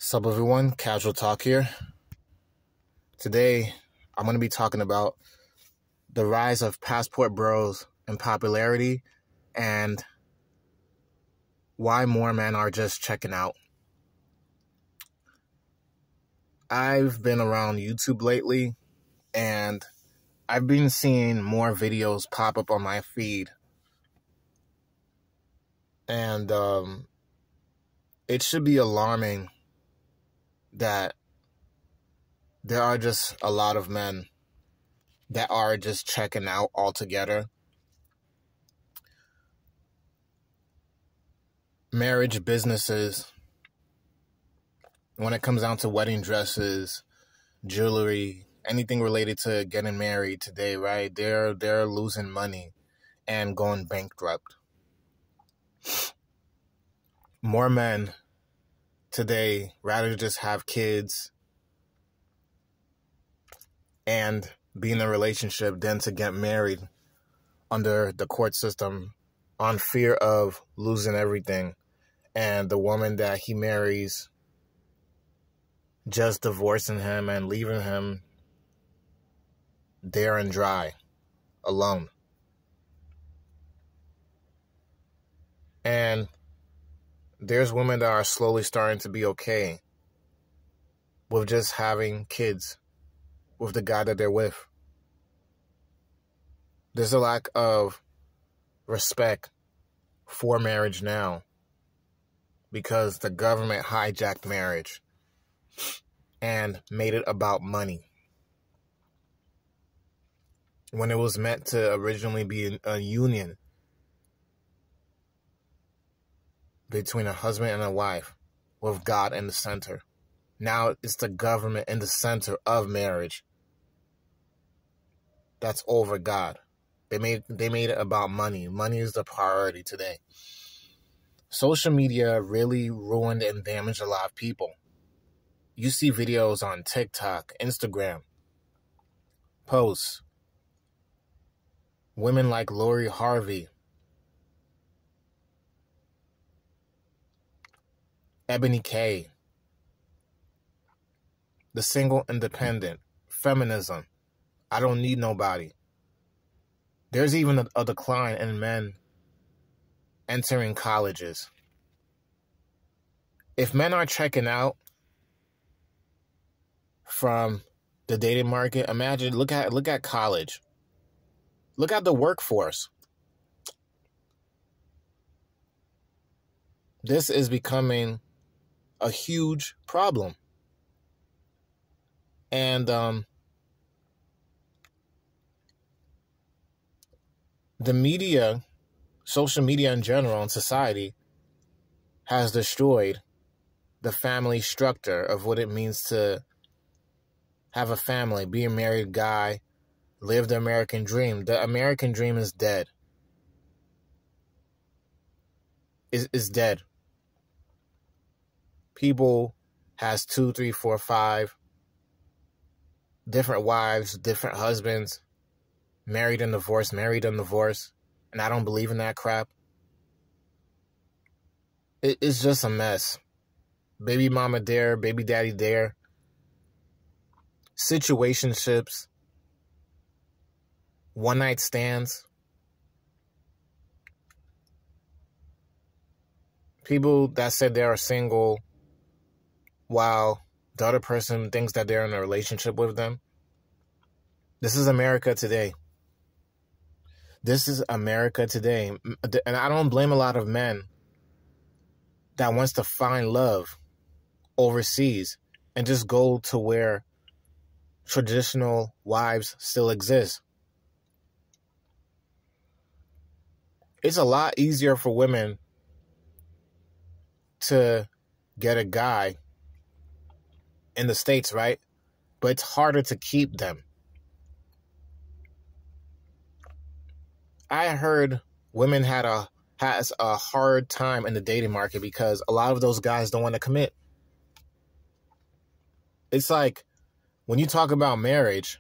Sup everyone, Casual Talk here. Today, I'm going to be talking about the rise of passport bros in popularity and why more men are just checking out. I've been around YouTube lately and I've been seeing more videos pop up on my feed. And it should be alarming that there are just a lot of men that are just checking out altogether. Marriage businesses, when it comes down to wedding dresses, jewelry, anything related to getting married today, right? They're losing money and going bankrupt. More men today rather just have kids and be in a relationship than to get married under the court system on fear of losing everything, and the woman that he marries just divorcing him and leaving him there and dry, alone. And there's women that are slowly starting to be okay with just having kids with the guy that they're with. There's a lack of respect for marriage now because the government hijacked marriage and made it about money, when it was meant to originally be a union between a husband and a wife with God in the center. Now it's the government in the center of marriage that's over God. They made it about money. Money is the priority today. Social media really ruined and damaged a lot of people. You see videos on TikTok, Instagram, posts. Women like Lori Harvey, Ebony K, the single independent, feminism. I don't need nobody. There's even a decline in men entering colleges. If men are checking out from the dating market, imagine, look at college. Look at the workforce. This is becoming a huge problem. And the media, social media in general, and society has destroyed the family structure of what it means to have a family, be a married guy, live the American dream. The American dream is dead. Is dead. People has 2, 3, 4, 5 different wives, different husbands, married and divorced, and I don't believe in that crap. It's just a mess. Baby mama there, baby daddy there. Situationships, one-night stands. People that said they are single while the other person thinks that they're in a relationship with them. This is America today. This is America today. And I don't blame a lot of men that wants to find love overseas and just go to where traditional wives still exist. It's a lot easier for women to get a guy in the States, right? But it's harder to keep them. I heard women has a hard time in the dating market because a lot of those guys don't want to commit. It's like when you talk about marriage,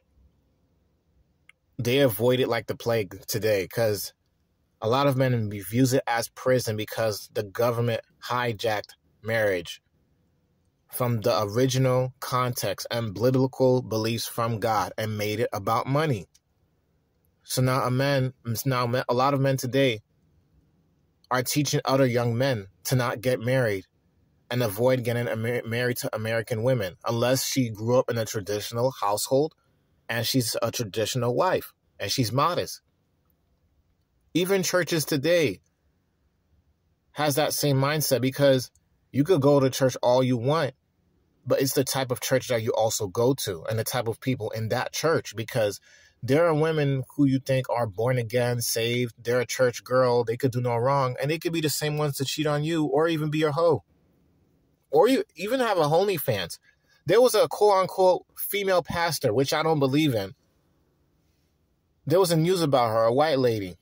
they avoid it like the plague today because a lot of men views it as prison because the government hijacked marriage from the original context and biblical beliefs from God and made it about money. So now a lot of men today are teaching other young men to not get married and avoid getting married to American women unless she grew up in a traditional household and she's a traditional wife and she's modest. Even churches today has that same mindset, because you could go to church all you want, but it's the type of church that you also go to and the type of people in that church, because there are women who you think are born again, saved, they're a church girl, they could do no wrong, and they could be the same ones to cheat on you or even be a hoe. Or you even have a OnlyFans. There was a quote-unquote female pastor, which I don't believe in. There was a news about her, a white lady.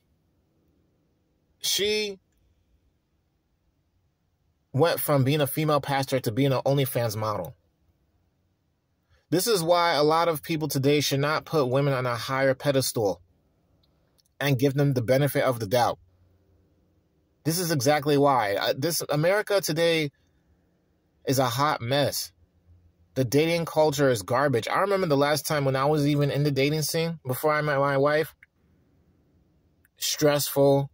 She went from being a female pastor to being an OnlyFans model. This is why a lot of people today should not put women on a higher pedestal and give them the benefit of the doubt. This is exactly why. America today is a hot mess. The dating culture is garbage. I remember the last time when I was even in the dating scene, before I met my wife. Stressful.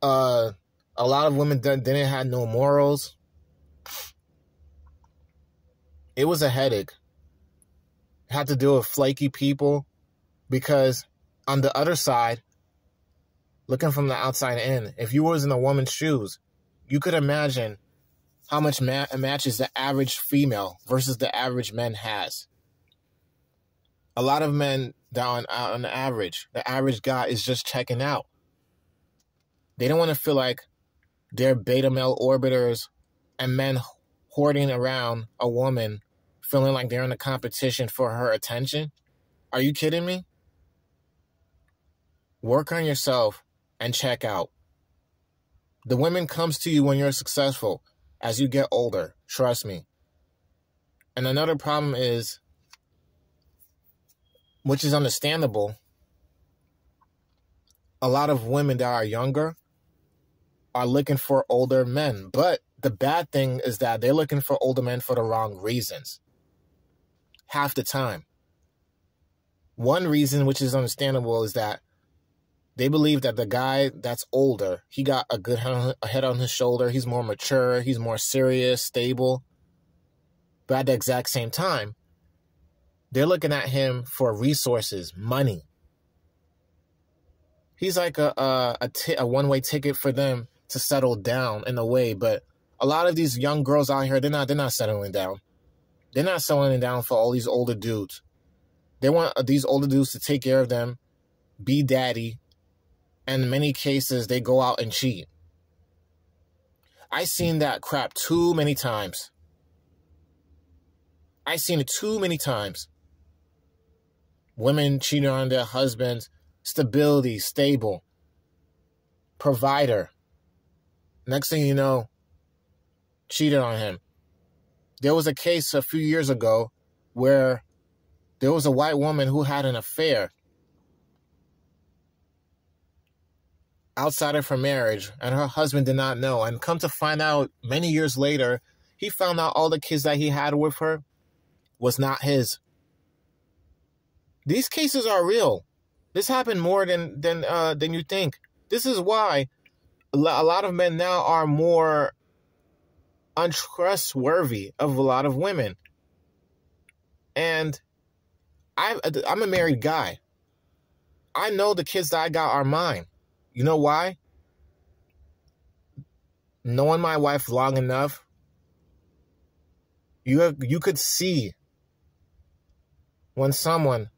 A lot of women didn't have no morals. It was a headache. Had to deal with flaky people, because on the other side, looking from the outside in, if you was in a woman's shoes, you could imagine how much matches the average female versus the average man has. A lot of men down on the average guy is just checking out. They don't want to feel like they're beta male orbiters and men hoarding around a woman, feeling like they're in a competition for her attention. Are you kidding me? Work on yourself and check out. The women comes to you when you're successful. As you get older, trust me. And another problem is, which is understandable, a lot of women that are younger are looking for older men. But the bad thing is that they're looking for older men for the wrong reasons. Half the time. One reason, which is understandable, is that they believe that the guy that's older, he got a good head on his shoulder, he's more mature, he's more serious, stable. But at the exact same time, they're looking at him for resources, money. He's like a one-way ticket for them to settle down in a way. But a lot of these young girls out here, they're not settling down. They're not settling down for all these older dudes. They want these older dudes to take care of them, be daddy, and in many cases, they go out and cheat. I've seen that crap too many times. I've seen it too many times. Women cheating on their husbands, stability, stable, provider. Next thing you know, cheated on him. There was a case a few years ago where there was a white woman who had an affair outside of her marriage, and her husband did not know. And come to find out, many years later, he found out all the kids that he had with her was not his. These cases are real. This happened more than you think. This is why a lot of men now are more untrustworthy of a lot of women. And I'm a married guy. I know the kids that I got are mine. You know why? Knowing my wife long enough, you could see when someone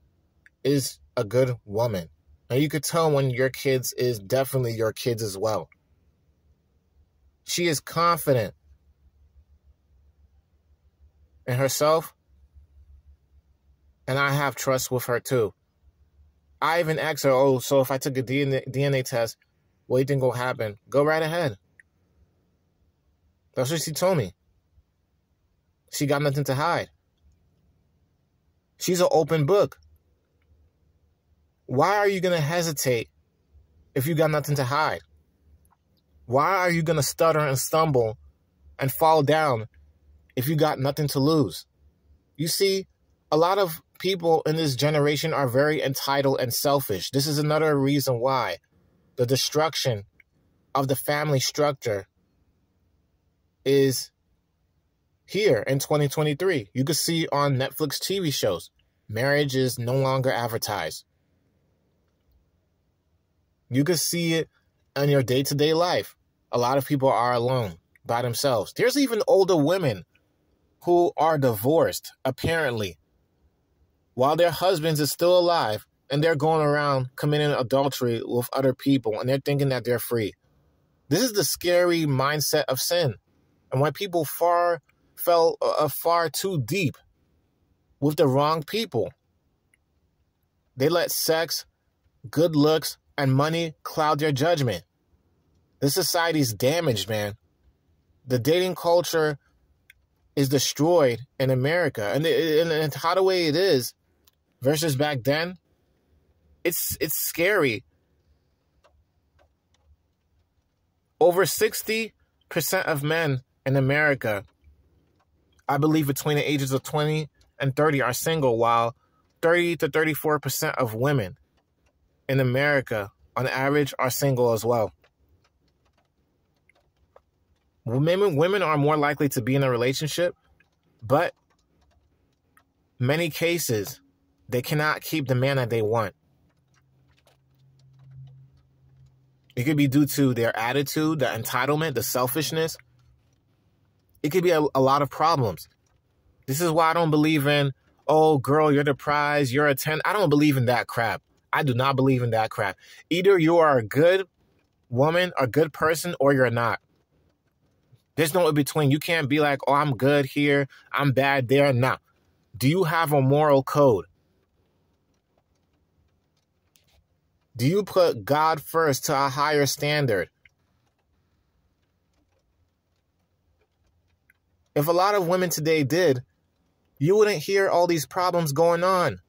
is a good woman. And you could tell when your kids is definitely your kids as well. She is confident in herself, and I have trust with her too. I even asked her, so if I took a DNA test, what do you think will happen? Go right ahead. That's what she told me. She got nothing to hide. She's an open book. Why are you going to hesitate if you got nothing to hide? Why are you going to stutter and stumble and fall down if you got nothing to lose? You see, a lot of people in this generation are very entitled and selfish. This is another reason why the destruction of the family structure is here in 2023. You can see on Netflix TV shows, marriage is no longer advertised. You can see it in your day-to-day life. A lot of people are alone by themselves. There's even older women who are divorced, apparently, while their husbands is still alive, and they're going around committing adultery with other people, and they're thinking that they're free. This is the scary mindset of sin. And when people fell far too deep with the wrong people, they let sex, good looks, and money cloud their judgment. This society's damaged, man. The dating culture is destroyed in America. And how the way it is versus back then, it's scary. Over 60% of men in America, I believe between the ages of 20 and 30 are single, while 30 to 34% of women in America, on average, are single as well. Women are more likely to be in a relationship, but many cases, they cannot keep the man that they want. It could be due to their attitude, the entitlement, the selfishness. It could be a lot of problems. This is why I don't believe in, oh, girl, you're the prize, you're a 10. I don't believe in that crap. I do not believe in that crap. Either you are a good woman, a good person, or you're not. There's no in between. You can't be like, oh, I'm good here, I'm bad there. Nah. Do you have a moral code? Do you put God first to a higher standard? If a lot of women today did, you wouldn't hear all these problems going on.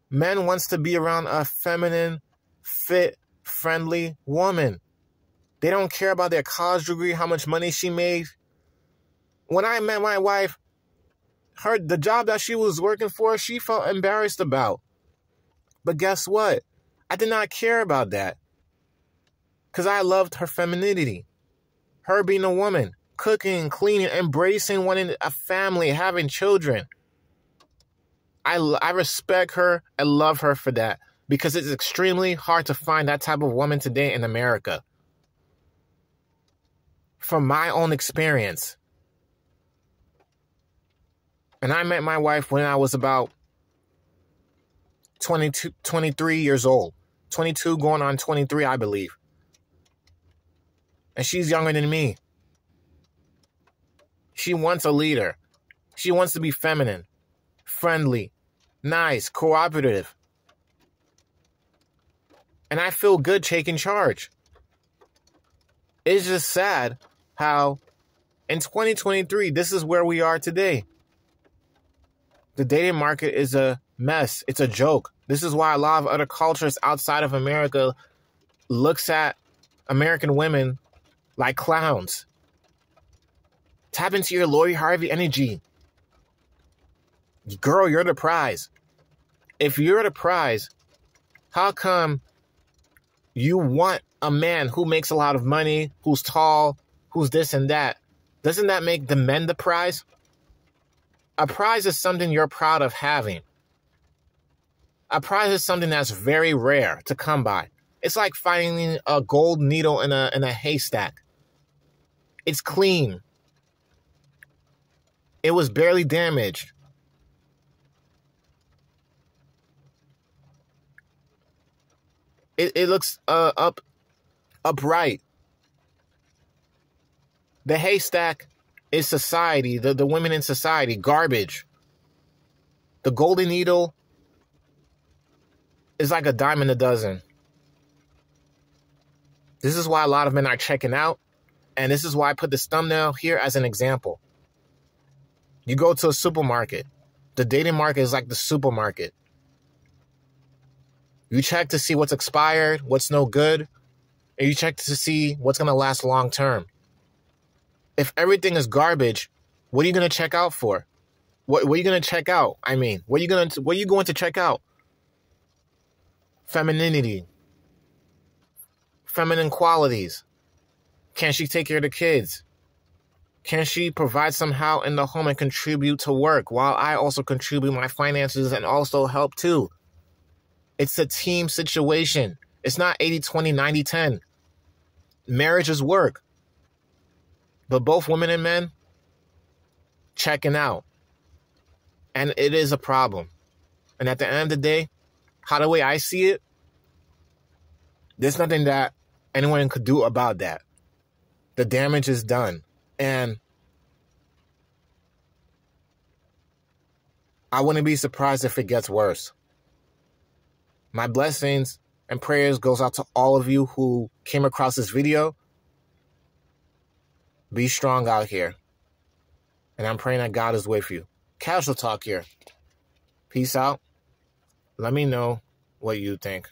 Men wants to be around a feminine, fit, friendly woman. They don't care about their college degree, how much money she made. When I met my wife, the job that she was working for, she felt embarrassed about. But guess what? I did not care about that. Because I loved her femininity. Her being a woman, cooking, cleaning, embracing wanting a family, having children. I respect her and love her for that. Because it's extremely hard to find that type of woman today in America. From my own experience. And I met my wife when I was about 23 years old. 22 going on 23, I believe. And she's younger than me. She wants a leader. She wants to be feminine, friendly, nice, cooperative. And I feel good taking charge. It's just sad how in 2023, this is where we are today. The dating market is a mess. It's a joke. This is why a lot of other cultures outside of America looks at American women like clowns. Tap into your Lori Harvey energy. Girl, you're the prize. If you're the prize, how come you want a man who makes a lot of money, who's tall, who's this and that? Doesn't that make the men the prize? A prize is something you're proud of having. A prize is something that's very rare to come by. It's like finding a gold needle in a haystack. It's clean. It was barely damaged. It looks upright. The haystack is society, the women in society, garbage. The golden needle is like a dime a dozen. This is why a lot of men are checking out, and this is why I put this thumbnail here as an example. You go to a supermarket. The dating market is like the supermarket. You check to see what's expired, what's no good, and you check to see what's going to last long term. If everything is garbage, what are you going to check out for? What are you going to check out? I mean, what are you going to check out? Femininity. Feminine qualities. Can she take care of the kids? Can she provide somehow in the home and contribute to work while I also contribute my finances and also help too? It's a team situation. It's not 80-20, 90-10. Marriage is work. But both women and men checking out. And it is a problem. And at the end of the day, how the way I see it, there's nothing that anyone could do about that. The damage is done. And I wouldn't be surprised if it gets worse. My blessings and prayers goes out to all of you who came across this video. Be strong out here. And I'm praying that God is with you. Casual talk here. Peace out. Let me know what you think.